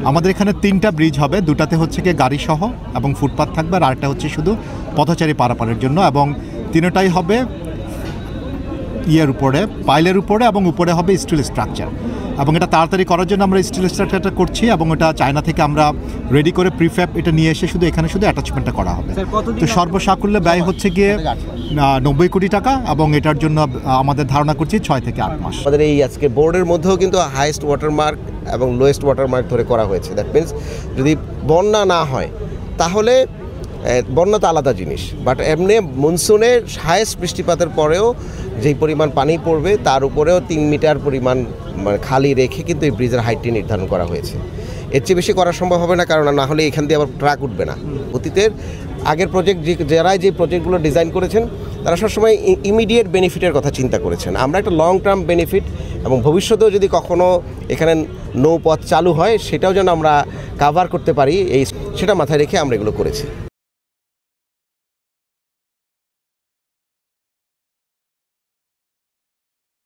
আমাদের এখানে 3টা ব্রিজ হবে, দুটাতে হচ্ছে কি গাড়ি সহ এবং ফুটপাথ থাকবে, আর আরেকটা হচ্ছে শুধু পথচারী পারাপারের জন্য, এবং তিনটাই হবে উপরে পাইলের উপরে, এবং উপরে হবে স্টিল স্ট্রাকচার। এবং এটা তাড়াতাড়ি করার জন্য আমরা স্টিল স্ট্রাকচারটা করছি, এবং এটা চায়না থেকে আমরা রেডি করে প্রিফ্যাব এটা নিয়ে এসে এখানে শুধু অ্যাটাচমেন্টটা করা হবে। তো সর্বসাকুল্যে ব্যয় হচ্ছে গিয়ে 90 কোটি টাকা, এবং এটার জন্য আমাদের ধারণা করছি 6 থেকে 8 মাস। আমাদের এই আজকে বোর্ডের মধ্যেও কিন্তু হাইয়েস্ট ওয়াটারমার্ক এবং লোয়েস্ট ওয়াটারমার্ক ধরে করা হয়েছে। দ্যাট মিনস যদি বন্যা না হয় তাহলে বন্যা তো আলাদা জিনিস, বাট এমনি মনসুনে হাইয়েস্ট বৃষ্টিপাতের পরেও যেই পরিমাণ পানি পড়বে তার উপরেও 3 মিটার পরিমাণ মানে খালি রেখে কিন্তু এই ব্রিজের হাইটটি নির্ধারণ করা হয়েছে। এর চেয়ে বেশি করা সম্ভব হবে না, কারণ না হলে এখান দিয়ে আবার ট্রাক উঠবে না। অতীতের আগের প্রজেক্ট যারা যে প্রজেক্টগুলো ডিজাইন করেছেন তারা সবসময় ইমিডিয়েট বেনিফিটের কথা চিন্তা করেছেন। আমরা একটা লং টার্ম বেনিফিট এবং ভবিষ্যতেও যদি কখনও এখানে নৌপথ চালু হয় সেটাও যেন আমরা কাভার করতে পারি, সেটা মাথায় রেখে আমরা এগুলো করেছি।